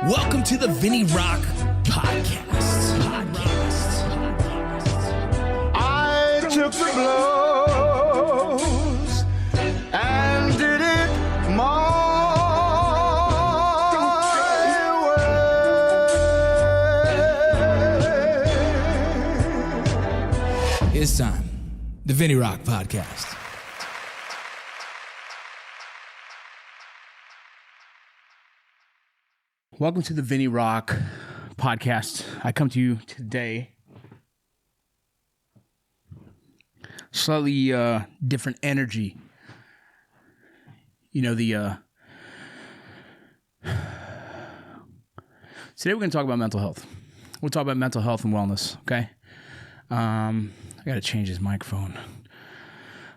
Welcome to the VinnyRoc Podcast. I took the blows and did it my way. It's time. The VinnyRoc Podcast. Welcome to the VinnyRoc Podcast. I come to you today, slightly different energy. You know, today we're going to talk about mental health. We'll talk about mental health and wellness, okay? I got to change this microphone.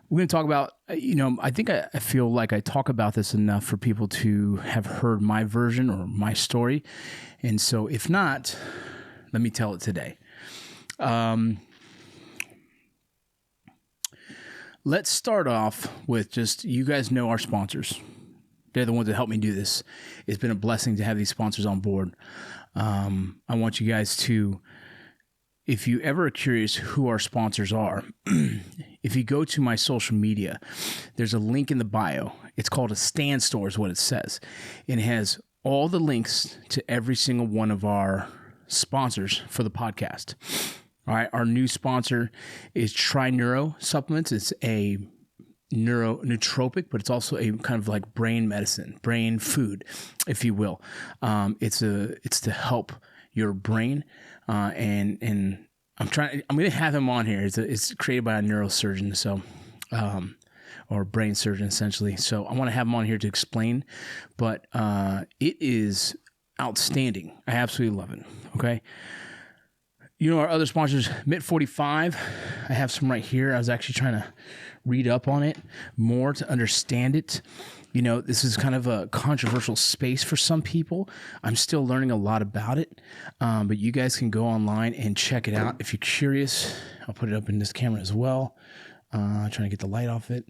We're going to talk about, I think I feel like I talk about this enough for people to have heard my version or my story. And so if not, let me tell it today. Let's start off with just, you guys know our sponsors. They're the ones that help me do this. It's been a blessing to have these sponsors on board. I want you guys to, if you ever are curious who our sponsors are, if you go to my social media, there's a link in the bio. It's called a stand store is what it says. And it has all the links to every single one of our sponsors for the podcast. All right. Our new sponsor is Neuro Supplements. It's a nootropic, but it's also a kind of like brain medicine, brain food, if you will. It's to help your brain. And I'm going to have him on here. It's created by a neurosurgeon. So, or brain surgeon essentially. So I want to have him on here to explain, but, it is outstanding. I absolutely love it. Okay. You know, our other sponsors, MIT45, I have some right here. I was actually trying to read up on it more to understand it. You know, this is kind of a controversial space for some people. I'm still learning a lot about it, but you guys can go online and check it out. If you're curious, I'll put it up in this camera as well. Trying to get the light off it.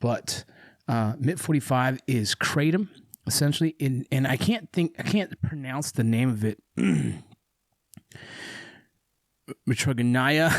But MIT45 is kratom, essentially. And I can't pronounce the name of it. Mitrogonaya.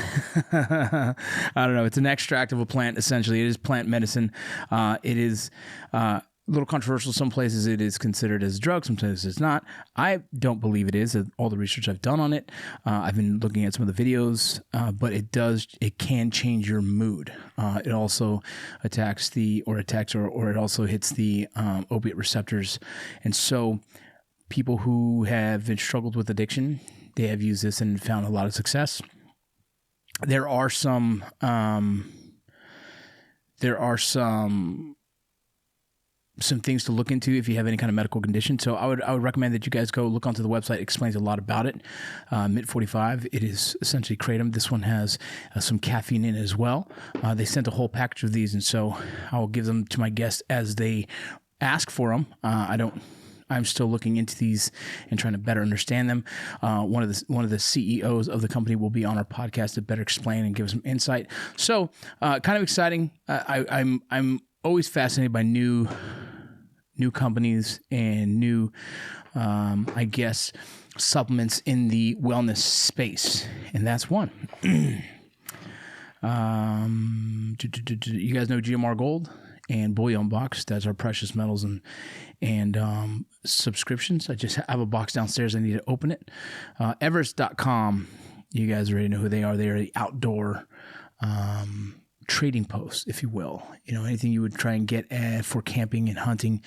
I don't know. It's an extract of a plant, essentially. It is plant medicine. It is a little controversial. Some places it is considered as a drug. Some places it's not. I don't believe it is. All the research I've done on it, I've been looking at some of the videos, but it can change your mood. It also attacks or it also hits the opiate receptors. And so people who have struggled with addiction, they have used this and found a lot of success. There are some things to look into if you have any kind of medical condition. So I would recommend that you guys go look onto the website. It explains a lot about it. MIT45, it is essentially kratom. This one has some caffeine in it as well. They sent a whole package of these, and so I will give them to my guests as they ask for them. I'm still looking into these and trying to better understand them. One of the CEOs of the company will be on our podcast to better explain and give some insight. So, kind of exciting. I'm always fascinated by new companies and new, I guess, supplements in the wellness space, and that's one. You guys know GMR Gold and Bullion Box. That's our precious metals and subscriptions. I just have a box downstairs. I need to open it. Everest.com. You guys already know who they are. They are the outdoor trading post, if you will. You know, anything you would try and get for camping and hunting,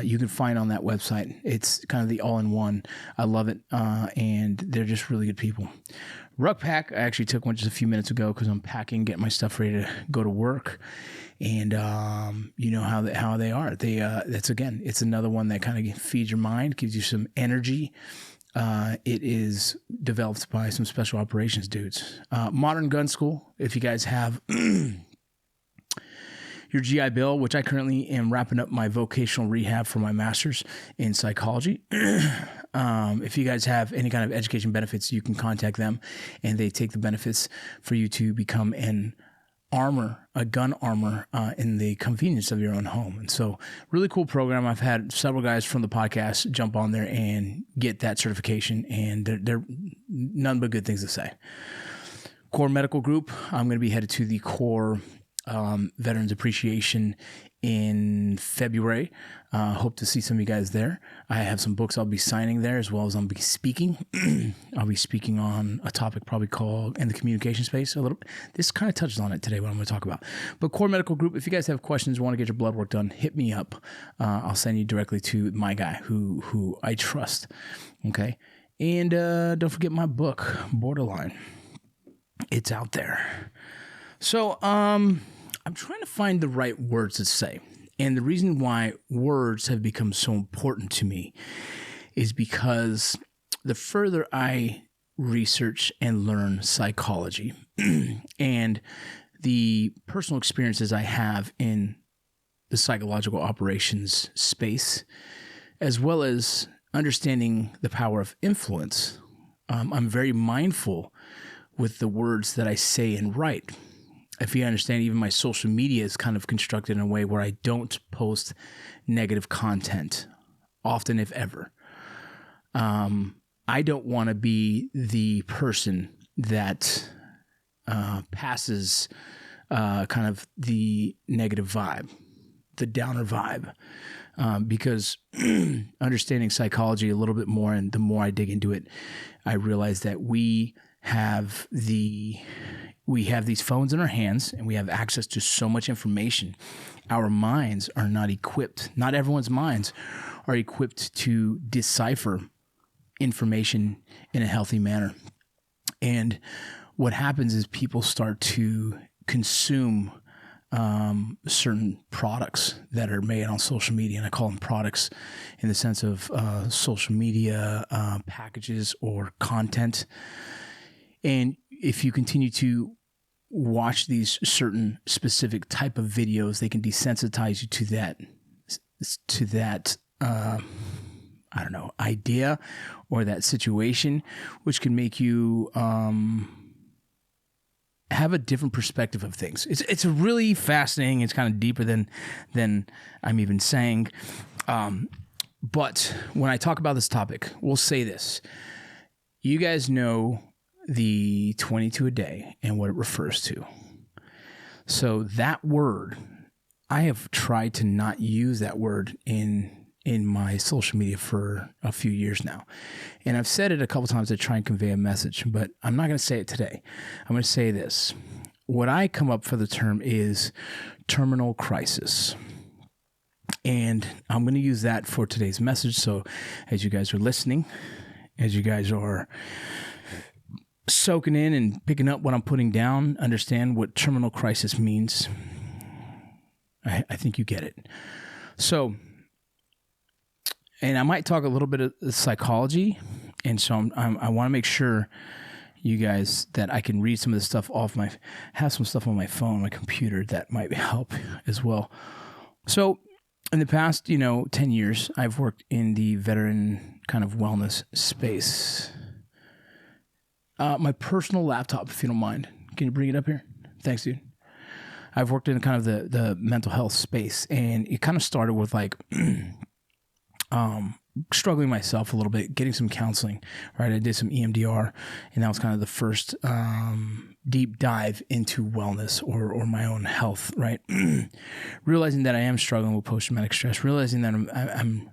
you can find on that website. It's kind of the all-in-one. I love it, and they're just really good people. Ruck Pack, I actually took one just a few minutes ago because I'm packing, getting my stuff ready to go to work. And you know how they are. It's another one that kind of feeds your mind, gives you some energy. It is developed by some special operations dudes. Modern Gun School, if you guys have your GI Bill, which I currently am wrapping up my vocational rehab for my master's in psychology. If you guys have any kind of education benefits, you can contact them, and they take the benefits for you to become an gun armor in the convenience of your own home. And so really cool program. I've had several guys from the podcast jump on there and get that certification, and they're none but good things to say. Core Medical Group, I'm going to be headed to the Core Veterans Appreciation in February. Hope to see some of you guys there. I have some books I'll be signing there, as well as I'll be speaking. I'll be speaking on a topic probably called in the communication space a little bit. This kind of touches on it today, what I'm going to talk about. But Core Medical Group, if you guys have questions, want to get your blood work done, hit me up. I'll send you directly to my guy who I trust. Okay. And don't forget my book, Borderline. It's out there. So, I'm trying to find the right words to say. And the reason why words have become so important to me is because the further I research and learn psychology and the personal experiences I have in the psychological operations space, as well as understanding the power of influence, I'm very mindful with the words that I say and write. If you understand, even my social media is kind of constructed in a way where I don't post negative content, often if ever. I don't want to be the person that passes kind of the negative vibe, the downer vibe, because understanding psychology a little bit more, and the more I dig into it, I realize that we have these phones in our hands, and we have access to so much information. Our minds are not equipped. Not everyone's minds are equipped to decipher information in a healthy manner. And what happens is people start to consume certain products that are made on social media. And I call them products in the sense of social media packages or content. And if you continue to watch these certain specific type of videos, they can desensitize you to that I don't know, idea or that situation, which can make you have a different perspective of things. It's really fascinating. It's kind of deeper than I'm even saying. But when I talk about this topic, we'll say this. You guys know the 22 a day and what it refers to. So that word, I have tried to not use that word in my social media for a few years now. And I've said it a couple times to try and convey a message, but I'm not going to say it today. I'm going to say this. What I come up for the term is terminal crisis. And I'm going to use that for today's message. So as you guys are listening, as you guys are soaking in and picking up what I'm putting down, understand what terminal crisis means. I think you get it. So, and I might talk a little bit of psychology, and so I want to make sure you guys that I can read some of the stuff have some stuff on my phone, my computer that might help as well. So, in the past, 10 years, I've worked in the veteran kind of wellness space. My personal laptop, if you don't mind. Can you bring it up here? Thanks, dude. I've worked in kind of the mental health space, and it kind of started with like struggling myself a little bit, getting some counseling, right? I did some EMDR, and that was kind of the first deep dive into wellness or my own health, right? Realizing that I am struggling with post-traumatic stress, realizing that I'm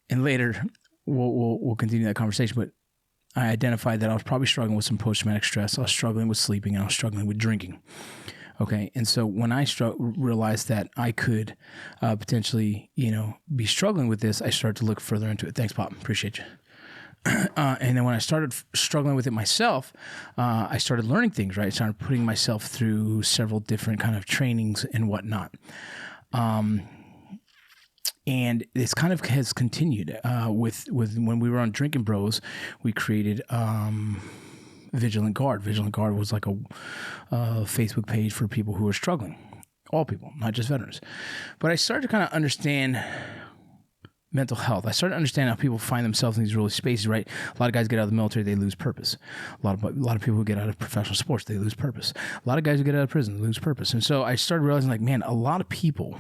and later we'll continue that conversation, but I identified that I was probably struggling with some post-traumatic stress. I was struggling with sleeping, and I was struggling with drinking. Okay. And so when I realized that I could potentially, be struggling with this, I started to look further into it. Thanks, Pop. Appreciate you. And then when I started struggling with it myself, I started learning things, right? I started putting myself through several different kind of trainings and whatnot. And this kind of has continued with when we were on Drinking Bros, we created Vigilant Guard. Vigilant Guard was like a Facebook page for people who are struggling. All people, not just veterans. But I started to kind of understand mental health. I started to understand how people find themselves in these really spaces, right? A lot of guys get out of the military, they lose purpose. A lot of people who get out of professional sports, they lose purpose. A lot of guys who get out of prison, they lose purpose. And so I started realizing, like, man, a lot of people,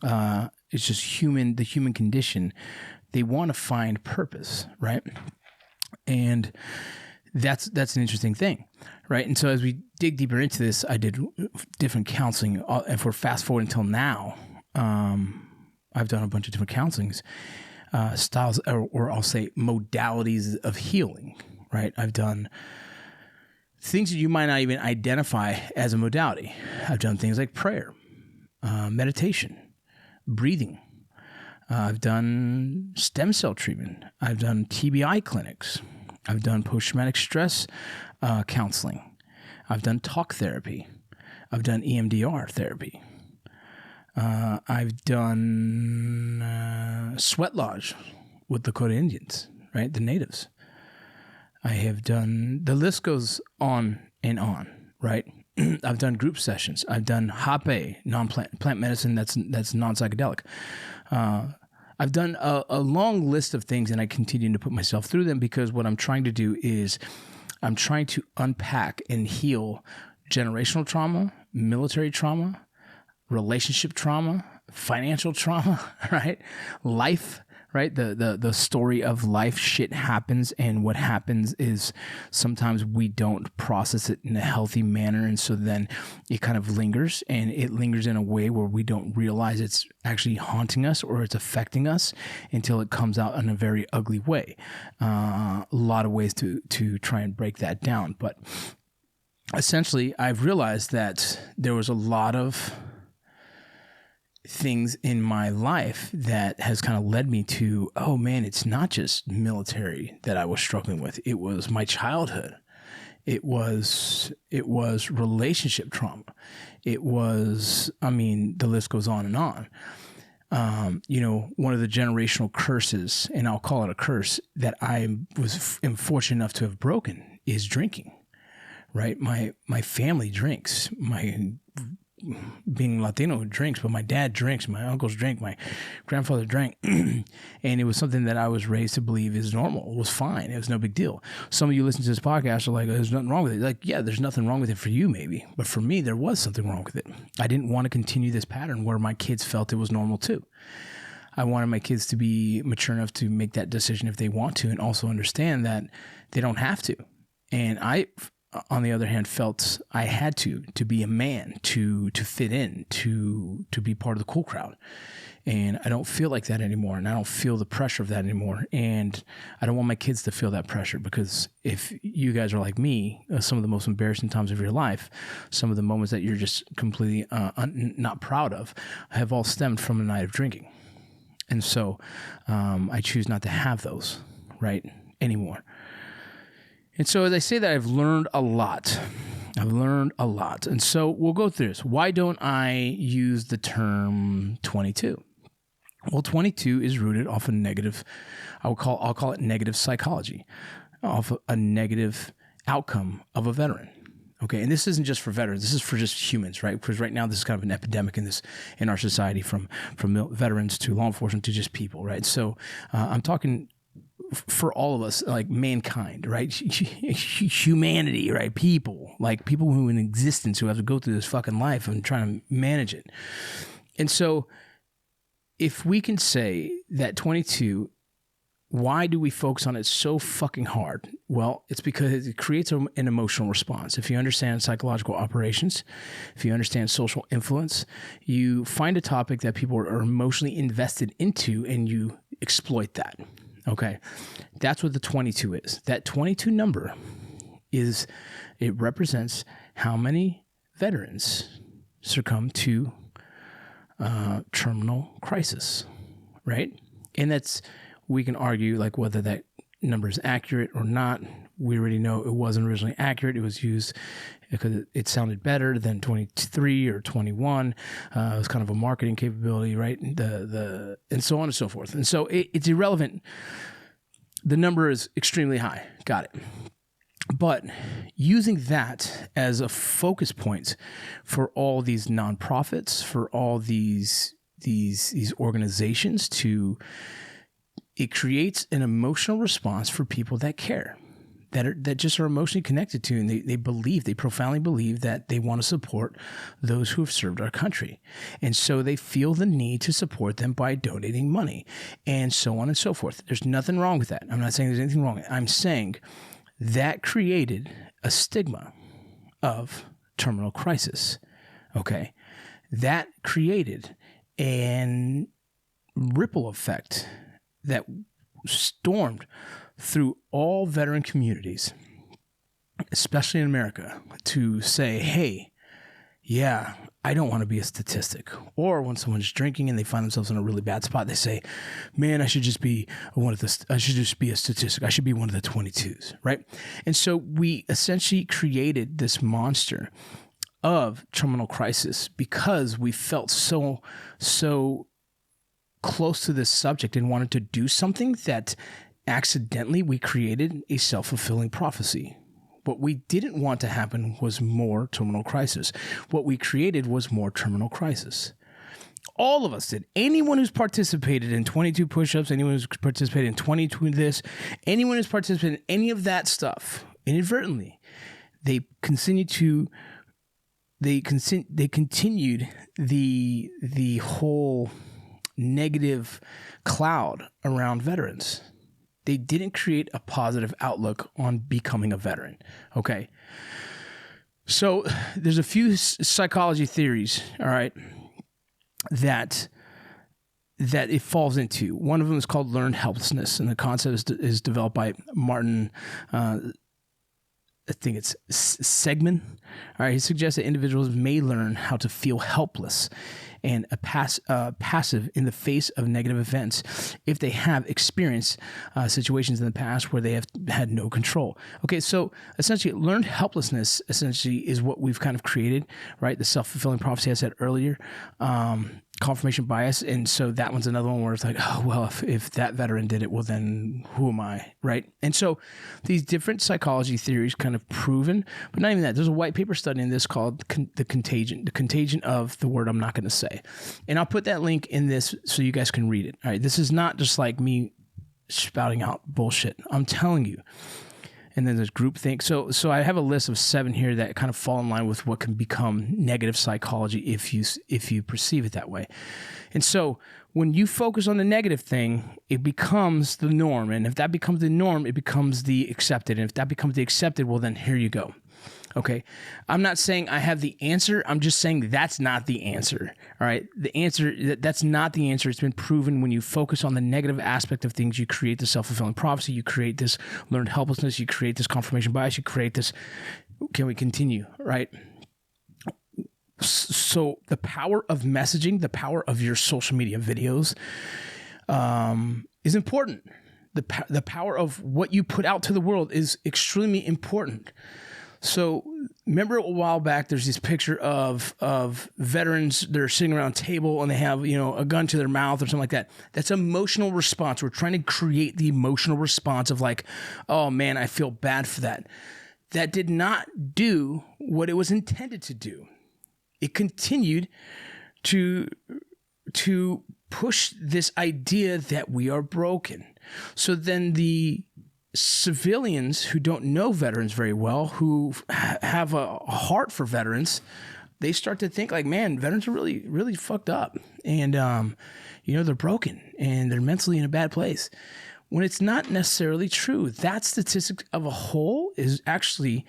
it's just the human condition. They want to find purpose, right? And that's an interesting thing, right? And so as we dig deeper into this, I did different counseling. And for fast forward until now, I've done a bunch of different counselings, styles, or I'll say modalities of healing, right? I've done things that you might not even identify as a modality. I've done things like prayer, meditation, breathing. I've done stem cell treatment. I've done TBI clinics. I've done post-traumatic stress counseling. I've done talk therapy. I've done EMDR therapy. I've done sweat lodge with Dakota Indians, right? The natives. I have done, the list goes on and on, right? I've done group sessions. I've done HAPE, plant medicine that's non-psychedelic. I've done a long list of things, and I continue to put myself through them because what I'm trying to do is I'm trying to unpack and heal generational trauma, military trauma, relationship trauma, financial trauma, right? Life, right? The story of life. Shit happens, and what happens is sometimes we don't process it in a healthy manner, and so then it kind of lingers, and it lingers in a way where we don't realize it's actually haunting us or it's affecting us until it comes out in a very ugly way. A lot of ways to try and break that down, but essentially I've realized that there was a lot of things in my life that has kind of led me to, oh man, it's not just military that I was struggling with. It was my childhood. It was relationship trauma. It was, I mean, the list goes on and on. One of the generational curses, and I'll call it a curse, that I am fortunate enough to have broken is drinking, right? My family drinks. Being Latino drinks, but my dad drinks, my uncles drink, my grandfather drank, and it was something that I was raised to believe is normal. It was fine. It was no big deal. Some of you listen to this podcast are like, there's nothing wrong with it. Like, yeah, there's nothing wrong with it for you maybe, but for me, there was something wrong with it. I didn't want to continue this pattern where my kids felt it was normal too. I wanted my kids to be mature enough to make that decision if they want to, and also understand that they don't have to. And I, on the other hand, felt I had to be a man, to fit in, to be part of the cool crowd. And I don't feel like that anymore. And I don't feel the pressure of that anymore. And I don't want my kids to feel that pressure, because if you guys are like me, some of the most embarrassing times of your life, some of the moments that you're just completely not proud of, have all stemmed from a night of drinking. And so I choose not to have those, right, anymore. And so as I say that, I've learned a lot. And so we'll go through this. Why don't I use the term 22? Well, 22 is rooted off a negative, I'll call it negative psychology, off a negative outcome of a veteran. Okay, and this isn't just for veterans. This is for just humans, right? Because right now this is kind of an epidemic in our society, from veterans to law enforcement to just people, right? So I'm talking for all of us, like mankind, right? Humanity, right? People, like people who are in existence, who have to go through this fucking life and trying to manage it. And so if we can say that 22, why do we focus on it so fucking hard? Well, it's because it creates an emotional response. If you understand psychological operations, if you understand social influence, you find a topic that people are emotionally invested into and you exploit that. Okay, that's what the 22 is. That 22 number it represents how many veterans succumb to terminal crisis, right? And we can argue like whether that number is accurate or not. We already know it wasn't originally accurate. It was used because it sounded better than 23 or 21. It was kind of a marketing capability, right? And so on and so forth. And so it's irrelevant. The number is extremely high. Got it. But using that as a focus point for all these nonprofits, for all these organizations to it creates an emotional response for people that care, that just are emotionally connected to, and they profoundly believe that they want to support those who have served our country. And so they feel the need to support them by donating money and so on and so forth. There's nothing wrong with that. I'm not saying there's anything wrong. I'm saying that created a stigma of terminal crisis. Okay. That created an ripple effect that stormed through all veteran communities, especially in America, to say, hey, yeah, I don't want to be a statistic. Or when someone's drinking and they find themselves in a really bad spot, they say, man, I should just be a statistic. I should be one of the 22s, right? And so we essentially created this monster of terminal crisis because we felt so close to this subject and wanted to do something that accidentally we created a self-fulfilling prophecy. What we didn't want to happen was more terminal crisis. What we created was more terminal crisis. All of us did. Anyone who's participated in 22 push-ups, anyone who's participated in 22 this, anyone who's participated in any of that stuff, inadvertently, they continued the whole negative cloud around veterans. They didn't create a positive outlook on becoming a veteran. Okay. So there's a few psychology theories, all right, that it falls into. One of them is called learned helplessness, and the concept is developed by Martin, I think it's Segman. All right, he suggests that individuals may learn how to feel helpless and passive in the face of negative events if they have experienced situations in the past where they have had no control. Okay, so essentially learned helplessness essentially is what we've kind of created, right? The self-fulfilling prophecy I said earlier, confirmation bias. And so that one's another one where it's like, oh, well, if that veteran did it, well, then who am I, right? And so these different psychology theories kind of proven, but not even that. There's a white paper studying this called the contagion of the word I'm not going to say. And I'll put that link in this so you guys can read it. All right, this is not just like me spouting out bullshit. I'm telling you. And then there's groupthink. So I have a list of 7 here that kind of fall in line with what can become negative psychology if you perceive it that way. And so when you focus on the negative thing, it becomes the norm. And if that becomes the norm, it becomes the accepted. And if that becomes the accepted, well, then here you go. Okay. I'm not saying I have the answer. I'm just saying that's not the answer. All right. The answer, that's not the answer. It's been proven when you focus on the negative aspect of things, you create the self-fulfilling prophecy, you create this learned helplessness, you create this confirmation bias, you create this, can we continue? Right. So the power of messaging, the power of your social media videos, is important. The power of what you put out to the world is extremely important. So remember a while back, there's this picture of veterans that are sitting around a table and they have, a gun to their mouth or something like that. That's emotional response. We're trying to create the emotional response of like, oh man, I feel bad for that. That did not do what it was intended to do. It continued to push this idea that we are broken. So then the civilians who don't know veterans very well, who have a heart for veterans, they start to think like, man, veterans are really, really fucked up. And, they're broken and they're mentally in a bad place. When it's not necessarily true. That statistic of a whole is actually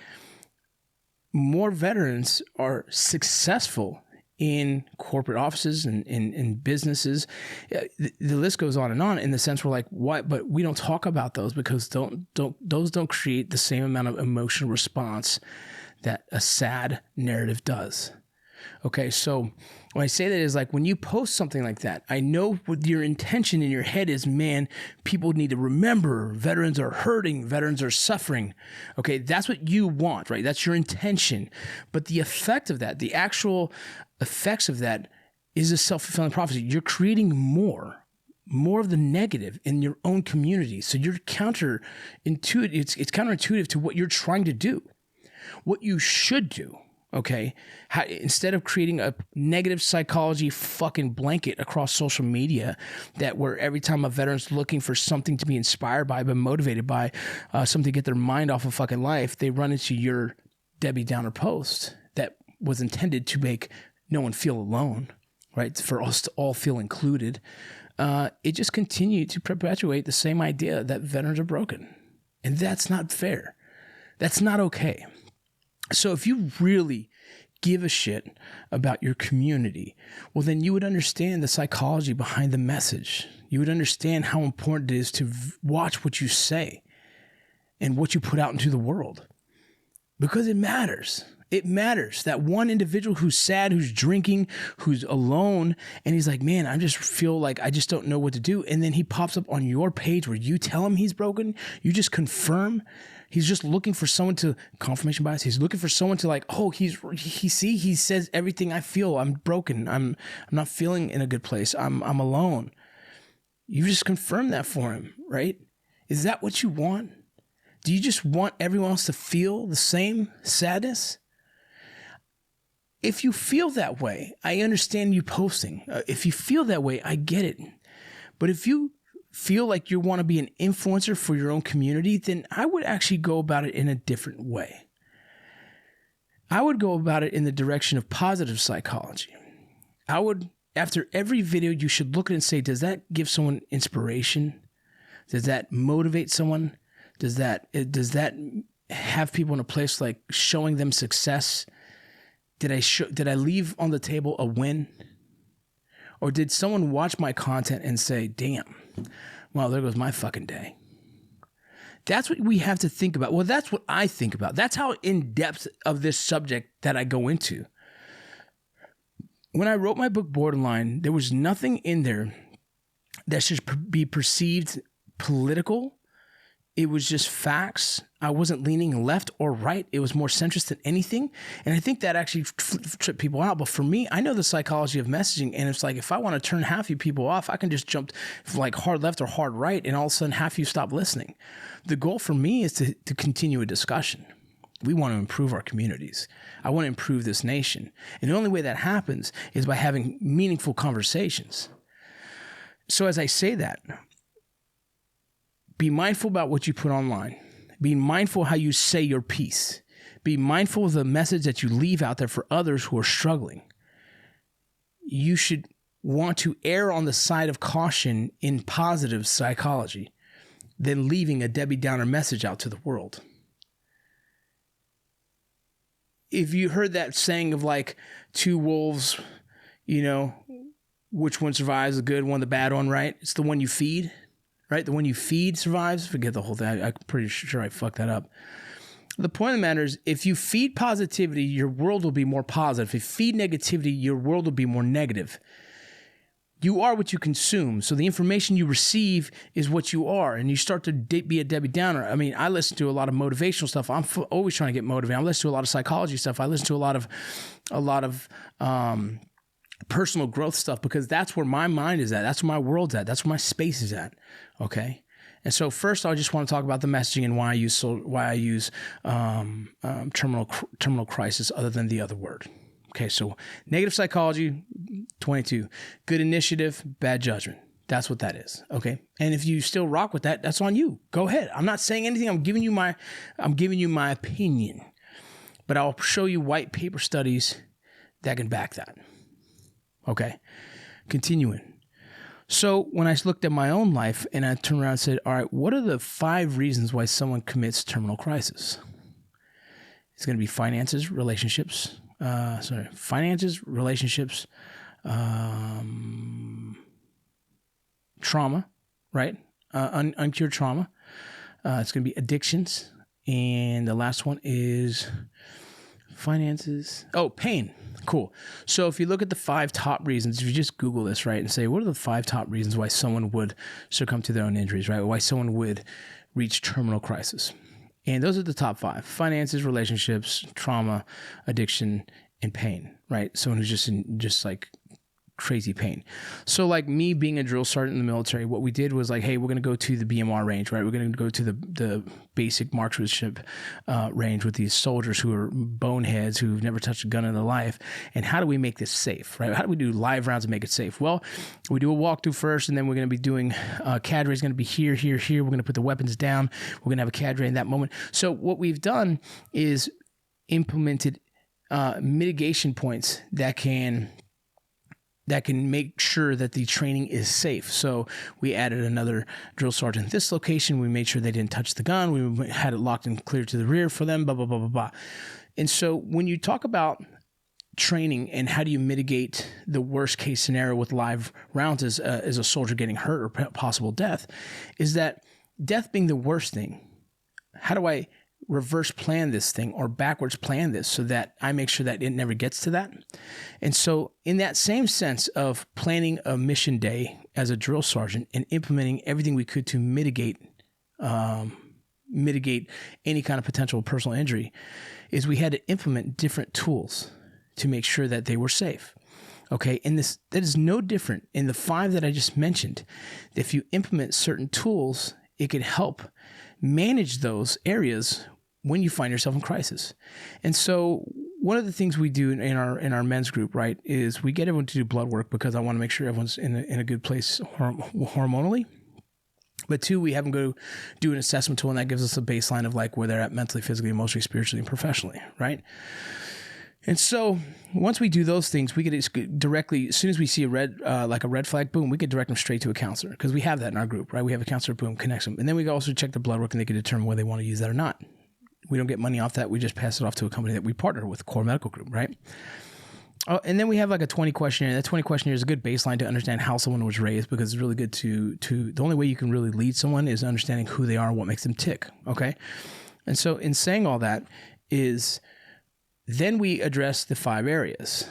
more veterans are successful in corporate offices and in businesses. The list goes on in the sense we're like, what? But we don't talk about those because those don't create the same amount of emotional response that a sad narrative does. Okay, so when I say that is like when you post something like that, I know what your intention in your head is, man, people need to remember veterans are hurting, veterans are suffering. Okay, that's what you want, right? That's your intention. But the effect of that, the actual effects of that is a self-fulfilling prophecy. You're creating more of the negative in your own community. So you're counterintuitive. It's counterintuitive to what you're trying to do, what you should do. Okay. Instead of creating a negative psychology fucking blanket across social media that where every time a veteran's looking for something to be inspired by, but motivated by, something to get their mind off of fucking life, they run into your Debbie Downer post that was intended to make no one feel alone, right? For us to all feel included. It just continued to perpetuate the same idea that veterans are broken. And that's not fair. That's not okay. So if you really give a shit about your community, well, then you would understand the psychology behind the message. You would understand how important it is to watch what you say and what you put out into the world, because it matters. It matters. That one individual who's sad, who's drinking, who's alone, and he's like, man, I just feel like I just don't know what to do. And then he pops up on your page where you tell him he's broken. You just confirm. He's just looking for someone to, confirmation bias. He's looking for someone to like, oh, he says everything I feel. I'm broken. I'm not feeling in a good place. I'm alone. You just confirm that for him, right? Is that what you want? Do you just want everyone else to feel the same sadness? If you feel that way, I understand you posting. If you feel that way, I get it. But if you feel like you want to be an influencer for your own community, then I would actually go about it in a different way. I would go about it in the direction of positive psychology. I would, after every video, you should look at it and say, does that give someone inspiration? Does that motivate someone? Does that have people in a place like showing them success? Did I leave on the table a win? Or did someone watch my content and say, damn, well, there goes my fucking day? That's what we have to think about. Well, that's what I think about. That's how in depth of this subject that I go into. When I wrote my book, Borderline, there was nothing in there that should be perceived political. It was just facts. I wasn't leaning left or right. It was more centrist than anything. And I think that actually tripped people out. But for me, I know the psychology of messaging. And it's like, if I want to turn half you people off, I can just jump like hard left or hard right. And all of a sudden half you stop listening. The goal for me is to continue a discussion. We want to improve our communities. I want to improve this nation. And the only way that happens is by having meaningful conversations. So as I say that, be mindful about what you put online. Be mindful how you say your piece. Be mindful of the message that you leave out there for others who are struggling. You should want to err on the side of caution in positive psychology than leaving a Debbie Downer message out to the world. If you heard that saying of like two wolves, which one survives, the good one, the bad one, right? It's the one you feed. Right? The one you feed survives. Forget the whole thing. I'm pretty sure I fucked that up. The point of the matter is, if you feed positivity, your world will be more positive. If you feed negativity, your world will be more negative. You are what you consume. So the information you receive is what you are. And you start to be a Debbie Downer. I mean, I listen to a lot of motivational stuff. I'm always trying to get motivated. I listen to a lot of psychology stuff. I listen to a lot of personal growth stuff, because that's where my mind is at. That's where my world's at. That's where my space is at. Okay. And so first, I just want to talk about the messaging and why I use terminal crisis other than the other word. Okay. So negative psychology, 22, good initiative, bad judgment. That's what that is. Okay. And if you still rock with that, that's on you. Go ahead. I'm not saying anything. I'm giving you my opinion, but I'll show you white paper studies that can back that. Okay, continuing. So when I looked at my own life and I turned around and said, all right, what are the 5 reasons why someone commits terminal crisis? It's going to be finances, relationships, trauma, right? Uncured trauma. It's going to be addictions. And the last one is finances. Oh, pain. Cool. So if you look at the 5 top reasons, if you just Google this, right, and say, what are the 5 top reasons why someone would succumb to their own injuries, right? Why someone would reach terminal crisis. And those are the top 5: finances, relationships, trauma, addiction, and pain, right? Someone who's just like crazy pain. So like me being a drill sergeant in the military, what we did was like, hey, we're going to go to the BMR range, right? We're going to go to the basic marksmanship range with these soldiers who are boneheads who've never touched a gun in their life. And how do we make this safe, right? How do we do live rounds and make it safe? Well, we do a walkthrough first, and then we're going to be doing cadre is going to be here. We're going to put the weapons down. We're going to have a cadre in that moment. So what we've done is implemented mitigation points that can make sure that the training is safe. So we added another drill sergeant at this location. We made sure they didn't touch the gun. We had it locked and clear to the rear for them, blah, blah, blah, blah, blah. And so when you talk about training and how do you mitigate the worst case scenario with live rounds as a soldier getting hurt or possible death, is that death being the worst thing, how do I reverse plan this thing or backwards plan this so that I make sure that it never gets to that? And so in that same sense of planning a mission day as a drill sergeant and implementing everything we could to mitigate any kind of potential personal injury, is we had to implement different tools to make sure that they were safe. Okay, and that is no different in the 5 that I just mentioned. If you implement certain tools, it can help manage those areas when you find yourself in crisis. And so one of the things we do in our men's group, right, is we get everyone to do blood work because I want to make sure everyone's in a good place hormonally. But 2, we have them go do an assessment tool, and that gives us a baseline of like where they're at mentally, physically, emotionally, spiritually, and professionally, right? And so once we do those things, we get directly, as soon as we see a red flag, boom, we can direct them straight to a counselor, because we have that in our group, right? We have a counselor, boom, connects them. And then we can also check the blood work, and they can determine whether they want to use that or not. We don't get money off that. We just pass it off to a company that we partner with, Core Medical Group, right? And then we have like a 20 questionnaire. That 20 questionnaire is a good baseline to understand how someone was raised, because it's really good to the only way you can really lead someone is understanding who they are and what makes them tick, okay? And so in saying all that is, then we address the 5 areas,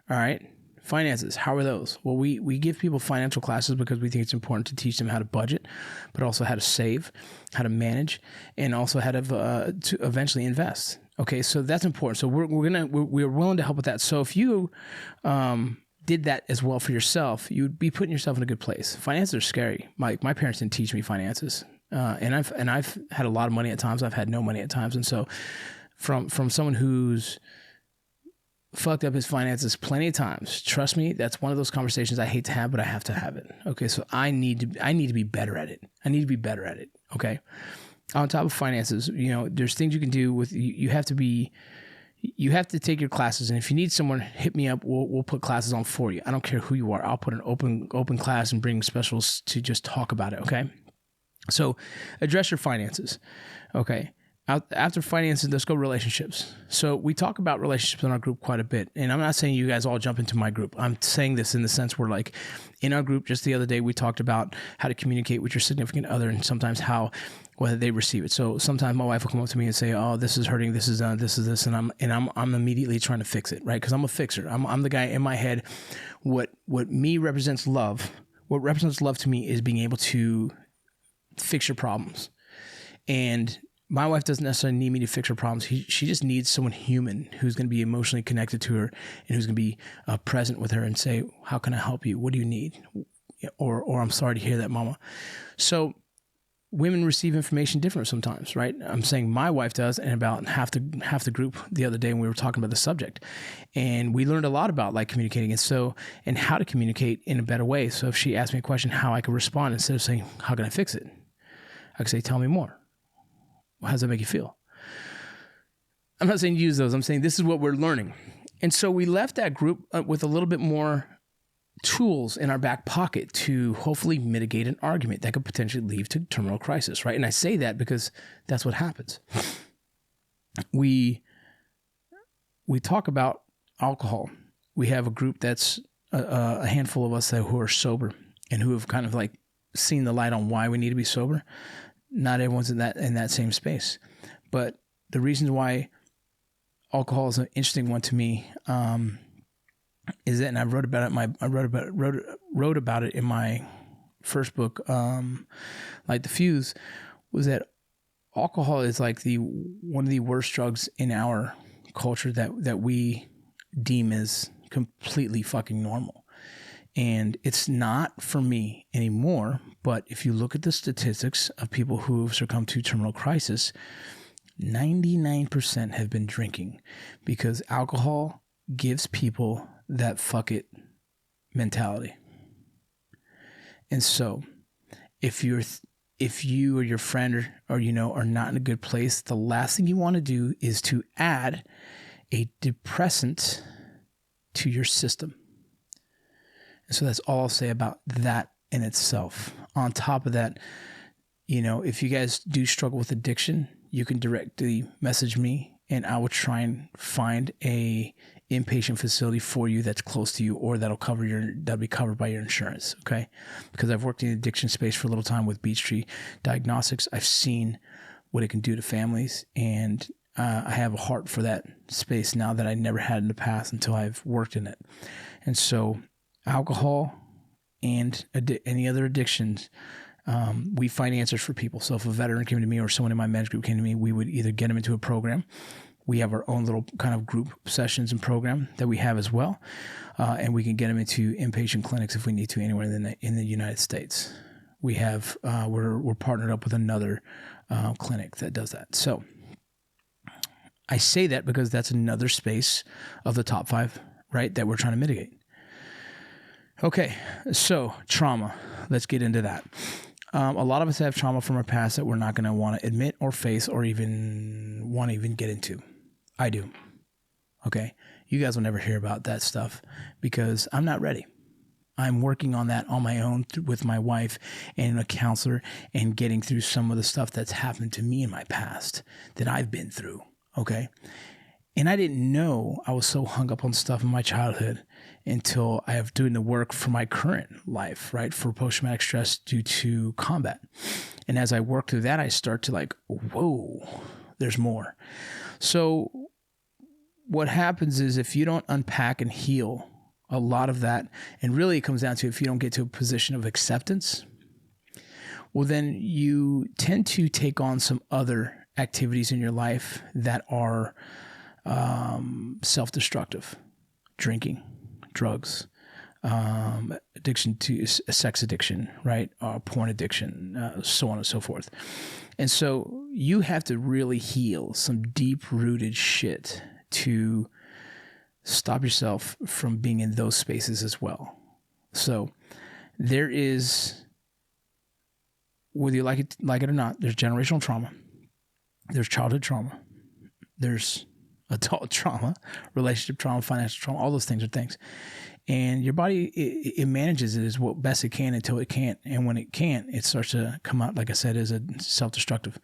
all right? Finances, how are those? Well, we give people financial classes because we think it's important to teach them how to budget, but also how to save, how to manage, and also how to eventually invest. Okay, so that's important. So we're willing to help with that. So if you did that as well for yourself, you'd be putting yourself in a good place. Finances are scary. My parents didn't teach me finances, and I've had a lot of money at times. I've had no money at times, and so from someone who's fucked up his finances plenty of times, trust me, that's one of those conversations I hate to have, but I have to have it. Okay, so I need to be better at it. Okay. On top of finances, there's things you can do with, you have to take your classes, and if you need someone, hit me up. We'll put classes on for you. I don't care who you are. I'll put an open class and bring specialists to just talk about it. Okay. So address your finances. Okay. After finances, let's go relationships. So we talk about relationships in our group quite a bit. And I'm not saying you guys all jump into my group. I'm saying this in the sense where, like, in our group just the other day, we talked about how to communicate with your significant other, and sometimes whether they receive it. So sometimes my wife will come up to me and say, "Oh, this is hurting. This is this," and I'm immediately trying to fix it, right? Because I'm a fixer. I'm the guy in my head. What me represents love. What represents love to me is being able to fix your problems. And my wife doesn't necessarily need me to fix her problems. She just needs someone human who's going to be emotionally connected to her and who's going to be present with her and say, "How can I help you? What do you need?" Or "I'm sorry to hear that, mama." So women receive information different sometimes, right? I'm saying my wife does, and about half the group the other day when we were talking about the subject. And we learned a lot about like communicating and how to communicate in a better way. So if she asked me a question, how I could respond instead of saying, "How can I fix it?" I could say, "Tell me more. How does that make you feel?" I'm not saying use those. I'm saying this is what we're learning. And so we left that group with a little bit more tools in our back pocket to hopefully mitigate an argument that could potentially lead to terminal crisis, right? And I say that because that's what happens. We talk about alcohol. We have a group that's a handful of us who are sober and who have kind of like seen the light on why we need to be sober. Not everyone's in that same space, but the reasons why alcohol is an interesting one to me is that, and I wrote about it in my first book, Light the Fuse, was that alcohol is like one of the worst drugs in our culture that we deem as completely fucking normal. And it's not for me anymore, but if you look at the statistics of people who have succumbed to terminal crisis, 99% have been drinking, because alcohol gives people that fuck it mentality. And so if you or your friend or are not in a good place, the last thing you want to do is to add a depressant to your system. And so that's all I'll say about that in itself. On top of that, if you guys do struggle with addiction, you can directly message me and I will try and find a inpatient facility for you that's close to you, or that'll be covered by your insurance. Okay. Because I've worked in the addiction space for a little time with Beechtree Diagnostics. I've seen what it can do to families, and I have a heart for that space now that I never had in the past until I've worked in it. And so alcohol and any other addictions, we find answers for people. So if a veteran came to me or someone in my men's group came to me, we would either get them into a program. We have our own little kind of group sessions and program that we have as well. And we can get them into inpatient clinics if we need to anywhere in the United States. We have, we're partnered up with another clinic that does that. So I say that because that's another space of the top 5, right, that we're trying to mitigate. Okay, so trauma. Let's get into that. A lot of us have trauma from our past that we're not going to want to admit or face or even want to even get into. I do. Okay, you guys will never hear about that stuff because I'm not ready. I'm working on that on my own with my wife and a counselor and getting through some of the stuff that's happened to me in my past that I've been through. Okay. And I didn't know I was so hung up on stuff in my childhood until I have doing the work for my current life, right? For post-traumatic stress due to combat. And as I work through that, I start to whoa, there's more. So what happens is if you don't unpack and heal a lot of that, and really it comes down to if you don't get to a position of acceptance, well, then you tend to take on some other activities in your life that are self-destructive. Drinking, drugs, addiction to sex addiction, right? Porn addiction, so on and so forth. And so you have to really heal some deep-rooted shit to stop yourself from being in those spaces as well. So there is, whether you like it or not, there's generational trauma, there's childhood trauma, there's adult trauma, relationship trauma, financial trauma, all those things are things. And your body, it manages it as what best it can until it can't. And when it can't, it starts to come out, like I said, as a self-destructive.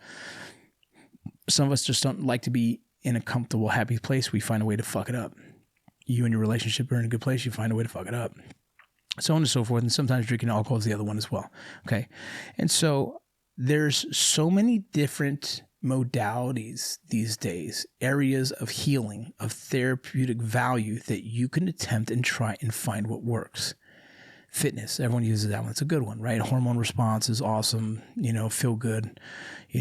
Some of us just don't like to be in a comfortable, happy place. We find a way to fuck it up. You and your relationship are in a good place. You find a way to fuck it up. So on and so forth. And sometimes drinking alcohol is the other one as well. Okay. And so there's so many different modalities these days, areas of healing, of therapeutic value that you can attempt and try and find what works. Fitness, everyone uses that one. It's a good one, right? Hormone response is awesome, feel good,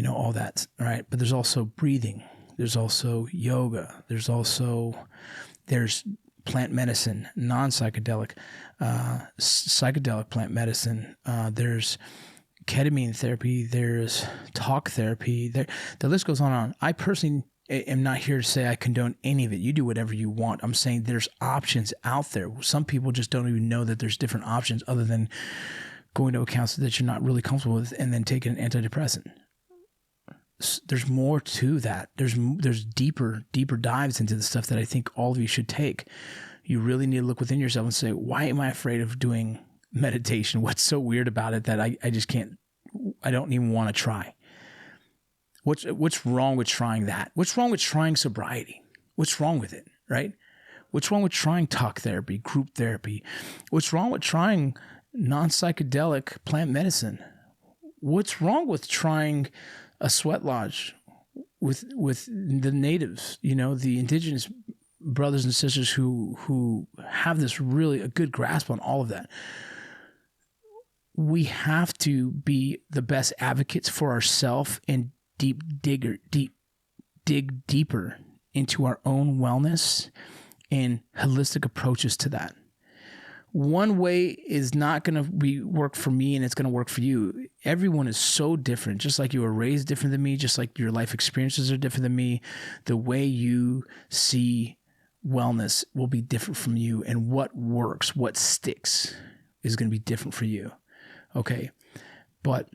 all that, right? But there's also breathing. There's also yoga. There's plant medicine, non-psychedelic, psychedelic plant medicine. There's ketamine therapy, there's talk therapy, the list goes on and on. I personally am not here to say I condone any of it. You do whatever you want. I'm saying there's options out there. Some people just don't even know that there's different options other than going to a counselor that you're not really comfortable with and then taking an antidepressant. There's more to that. There's deeper dives into the stuff that I think all of you should take. You really need to look within yourself and say, why am I afraid of doing meditation? What's so weird about it that I just can't, I don't even want to try? What's wrong with trying that? What's wrong with trying sobriety? What's wrong with it, right? What's wrong with trying talk therapy, group therapy? What's wrong with trying non-psychedelic plant medicine? What's wrong with trying a sweat lodge with the natives, the indigenous brothers and sisters who have this really a good grasp on all of that? We have to be the best advocates for ourselves and dig deeper into our own wellness and holistic approaches to that. one way is not going to work for me and it's going to work for you. Everyone is so different, just like you were raised different than me, just like your life experiences are different than me. The way you see wellness will be different from you, and what works, what sticks is going to be different for you. Okay. But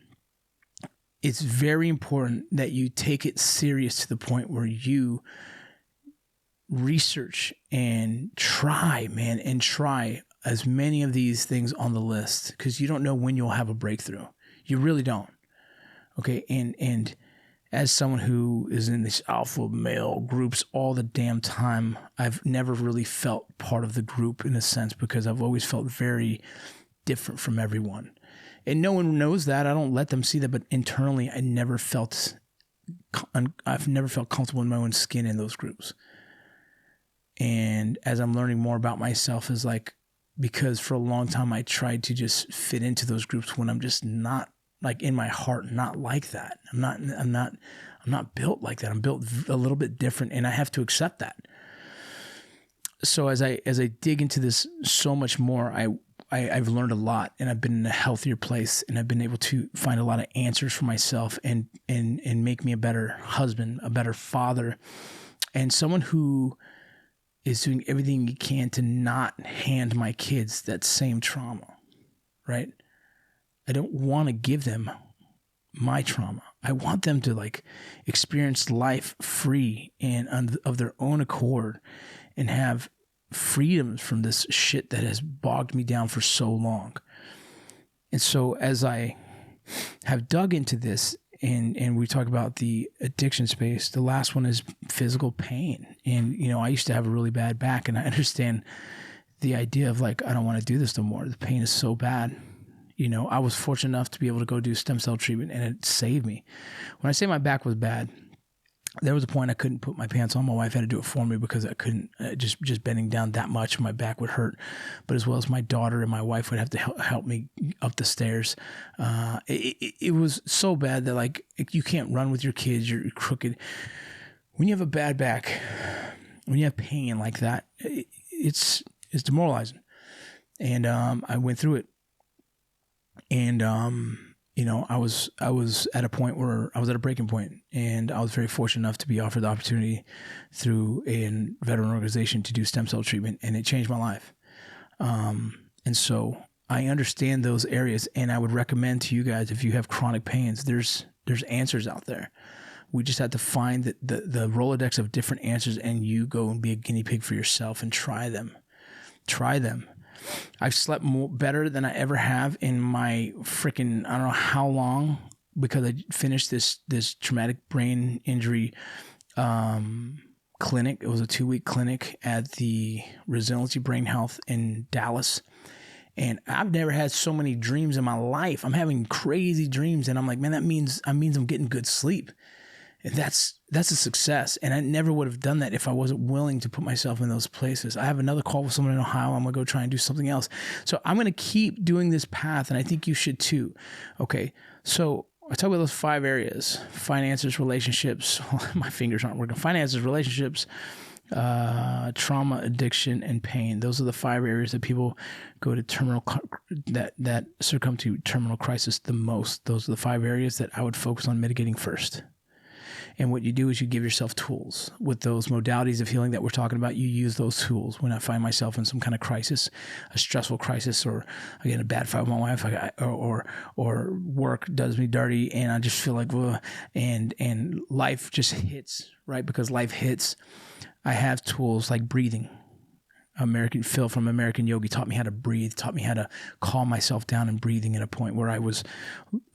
it's very important that you take it serious to the point where you research and try, man, and try as many of these things on the list, because you don't know when you'll have a breakthrough. You really don't. Okay. And as someone who is in these alpha male groups all the damn time, I've never really felt part of the group in a sense, because I've always felt very different from everyone. And no one knows that. I don't let them see that. But internally, I've never felt comfortable in my own skin in those groups. And as I'm learning more about myself, is like, because for a long time I tried to just fit into those groups when I'm just not, like, in my heart, not like that. I'm not built like that. I'm built a little bit different, and I have to accept that. So as I dig into this so much more, I've learned a lot, and I've been in a healthier place, and I've been able to find a lot of answers for myself and make me a better husband, a better father, and someone who is doing everything he can to not hand my kids that same trauma, right? I don't want to give them my trauma. I want them to, like, experience life free and of their own accord, and have freedoms from this shit that has bogged me down for so long. And so as I have dug into this, and we talk about the addiction space, the last one is physical pain. And, you know, I used to have a really bad back, and I understand the idea of, like, I don't want to do this no more. The pain is so bad. You know, I was fortunate enough to be able to go do stem cell treatment, and it saved me. When I say my back was bad, there was a point I couldn't put my pants on. My wife had to do it for me because I couldn't, just bending down that much, my back would hurt. But as well as my daughter and my wife would have to help me up the stairs. It was so bad that, like, you can't run with your kids. You're crooked. When you have a bad back, when you have pain like that, it's demoralizing. And I went through it. And you know, I was at a point where I was at a breaking point, and I was very fortunate enough to be offered the opportunity through a veteran organization to do stem cell treatment, and it changed my life. And so I understand those areas, and I would recommend to you guys, if you have chronic pains, there's answers out there. We just have to find the Rolodex of different answers, and you go and be a guinea pig for yourself and try them. Try them. I've slept better than I ever have in my freaking, I don't know how long, because I finished this traumatic brain injury clinic. It was a 2-week clinic at the Resiliency Brain Health in Dallas. And I've never had so many dreams in my life. I'm having crazy dreams, and I'm like, man, that means I'm getting good sleep. And that's a success. And I never would have done that if I wasn't willing to put myself in those places. I have another call with someone in Ohio. I'm going to go try and do something else. So I'm going to keep doing this path, and I think you should too. Okay. So I talk about those 5 areas: finances, relationships. My fingers aren't working. Finances, relationships, trauma, addiction, and pain. Those are the 5 areas that people go to that succumb to terminal crisis the most. Those are the 5 areas that I would focus on mitigating first. And what you do is you give yourself tools. With those modalities of healing that we're talking about, you use those tools. When I find myself in some kind of crisis, a stressful crisis, or again, a bad fight with my wife, or work does me dirty, and I just feel like, ugh, and life just hits, right? Because life hits. I have tools like breathing. Phil from American Yogi taught me how to breathe, taught me how to calm myself down and breathing at a point where I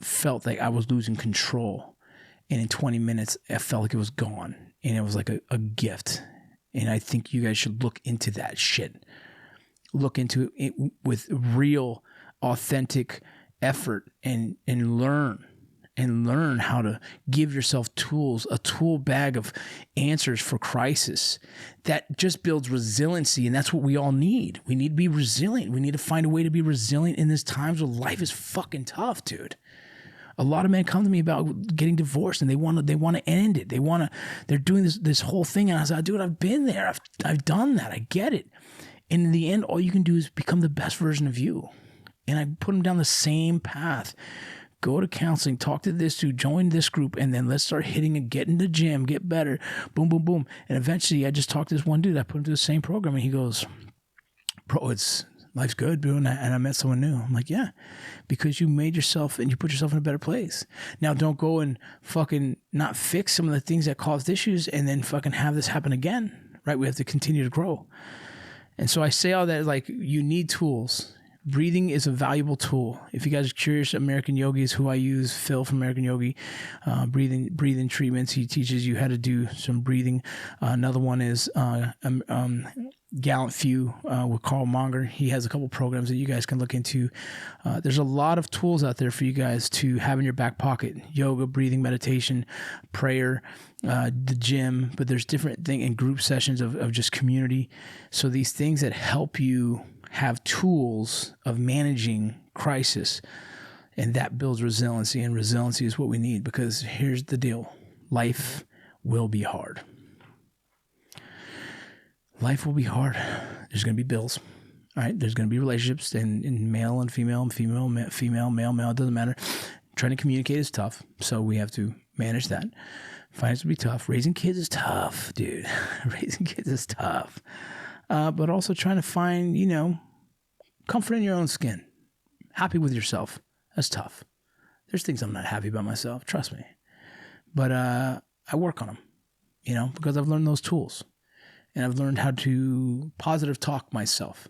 felt like I was losing control. And in 20 minutes, I felt like it was gone. And it was like a gift. And I think you guys should look into that shit. Look into it with real, authentic effort, and learn. And learn how to give yourself tools, a tool bag of answers for crisis that just builds resiliency. And that's what we all need. We need to be resilient. We need to find a way to be resilient in these times where life is fucking tough, dude. A lot of men come to me about getting divorced, and they want to end it. They're doing this whole thing. And I was like, dude, I've been there. I've done that. I get it. And in the end, all you can do is become the best version of you. And I put them down the same path. Go to counseling, talk to this dude, join this group, and then let's start hitting and get in the gym, get better, boom, boom, boom. And eventually I just talked to this one dude. I put him to the same program, and he goes, bro, life's good, bro. And I met someone new. I'm like, yeah, because you made yourself and you put yourself in a better place. Now, don't go and fucking not fix some of the things that caused issues and then fucking have this happen again, right? We have to continue to grow. And so I say all that, like, you need tools. Breathing is a valuable tool. If you guys are curious, American Yogi is who I use. Phil from American Yogi, breathing treatments. He teaches you how to do some breathing. Another one is Gallant Few with Carl Monger. He has a couple programs that you guys can look into. There's a lot of tools out there for you guys to have in your back pocket. Yoga, breathing, meditation, prayer, the gym. But there's different things in group sessions of just community. So these things that help you have tools of managing crisis, and that builds resiliency, and resiliency is what we need, because here's the deal. Life will be hard. Life will be hard. There's going to be bills, all right? There's going to be relationships in male and female, male, it doesn't matter. Trying to communicate is tough, so we have to manage that. Finance will be tough. Raising kids is tough, dude. Raising kids is tough. But also trying to find, comfort in your own skin. Happy with yourself. That's tough. There's things I'm not happy about myself. Trust me. But I work on them, because I've learned those tools. And I've learned how to positive talk myself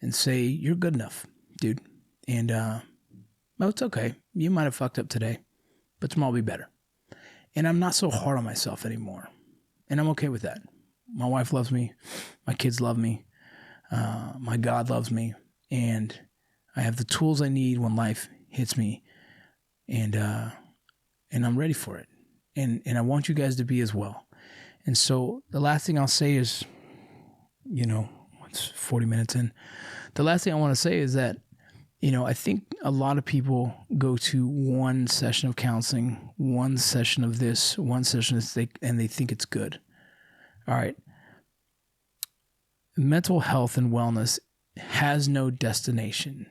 and say, you're good enough, dude. And it's okay. You might have fucked up today, but tomorrow will be better. And I'm not so hard on myself anymore. And I'm okay with that. My wife loves me. My kids love me. My God loves me. And I have the tools I need when life hits me. And I'm ready for it. And I want you guys to be as well. And so the last thing I'll say is, it's 40 minutes in. The last thing I want to say is that, I think a lot of people go to one session of counseling, one session of this, one session of this, and they think it's good. All right. Mental health and wellness has no destination.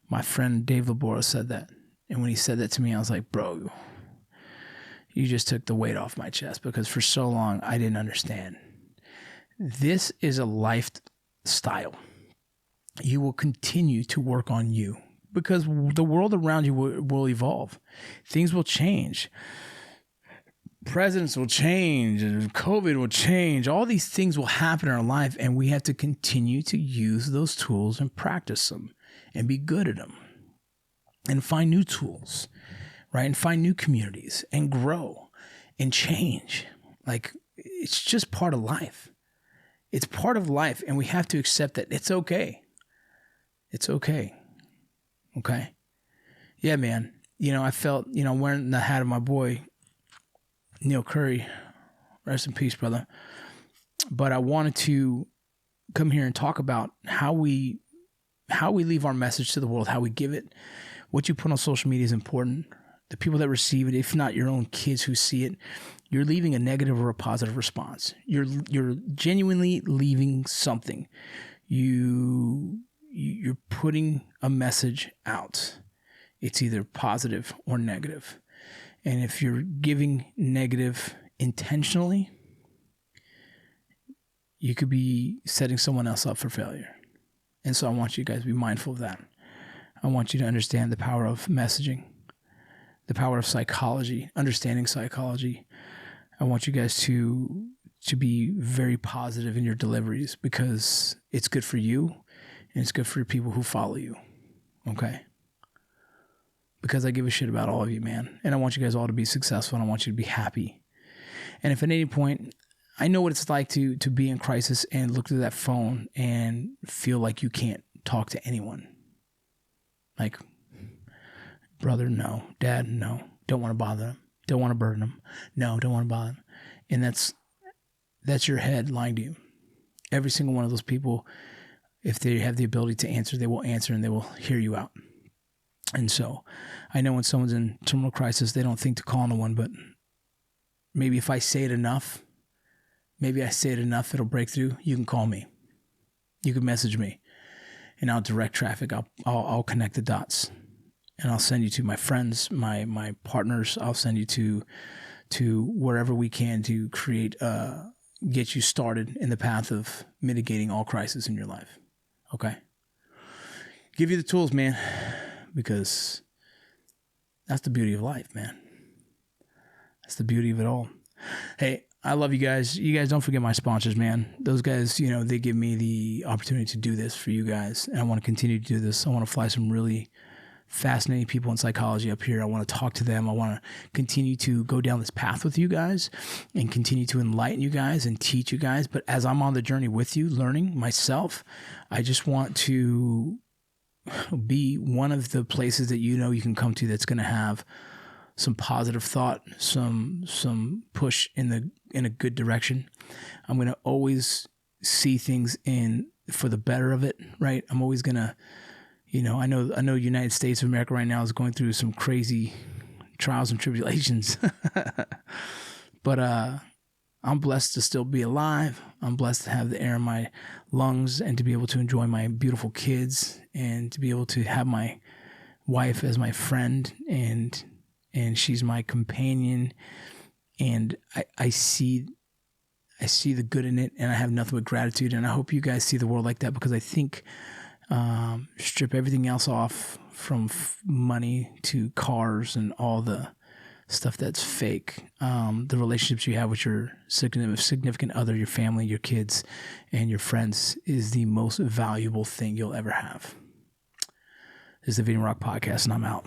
My friend Dave Labora said that. And when he said that to me, I was like, bro, you just took the weight off my chest, because for so long I didn't understand. This is a lifestyle. You will continue to work on you, because the world around you will evolve. Things will change. Presidents will change, and COVID will change. All these things will happen in our life, and we have to continue to use those tools and practice them and be good at them and find new tools, right? And find new communities and grow and change. Like, it's just part of life. It's part of life, and we have to accept that it's okay. It's okay. Okay? Yeah, man. I felt, wearing the hat of my boy, Neil Curry. Rest in peace, brother. But I wanted to come here and talk about how we leave our message to the world, how we give it. What you put on social media is important. The people that receive it, if not your own kids who see it, you're leaving a negative or a positive response. You're genuinely leaving something. You're putting a message out. It's either positive or negative. And if you're giving negative intentionally, you could be setting someone else up for failure. And so I want you guys to be mindful of that. I want you to understand the power of messaging, the power of psychology, understanding psychology. I want you guys to be very positive in your deliveries, because it's good for you and it's good for people who follow you. Okay? Because I give a shit about all of you, man. And I want you guys all to be successful, and I want you to be happy. And if at any point, I know what it's like to be in crisis and look through that phone and feel like you can't talk to anyone. Like, brother, no. Dad, no. Don't want to bother them. Don't want to burden them. No, don't want to bother them. And that's your head lying to you. Every single one of those people, if they have the ability to answer, they will answer, and they will hear you out. And so I know when someone's in terminal crisis, they don't think to call no one, but maybe if I say it enough, it'll break through. You can call me. you can message me and I'll direct traffic. I'll connect the dots and I'll send you to my friends, my partners. I'll send you to wherever we can to create, get you started in the path of mitigating all crises in your life. Okay. Give you the tools, man, because that's the beauty of life, man. That's the beauty of it all. Hey, I love you guys. You guys don't forget my sponsors, man. Those guys, you know, they give me the opportunity to do this for you guys. And I want to continue to do this. I want to fly some really fascinating people in psychology up here. I want to talk to them. I want to continue to go down this path with you guys and continue to enlighten you guys and teach you guys. But as I'm on the journey with you, learning myself, I just want to be one of the places that you know you can come to that's going to have some positive thought, some push in a good direction. I'm going to always see things for the better of it, right? I'm always going to, you know, I know United States of America right now is going through some crazy trials and tribulations. But I'm blessed to still be alive. I'm blessed to have the air in my lungs and to be able to enjoy my beautiful kids and to be able to have my wife as my friend and she's my companion. And I see the good in it, and I have nothing but gratitude. And I hope you guys see the world like that, because I think strip everything else off from money to cars and all the stuff that's fake. The relationships you have with your significant other, your family, your kids, and your friends is the most valuable thing you'll ever have. This is the VinnyRoc Podcast, and I'm out.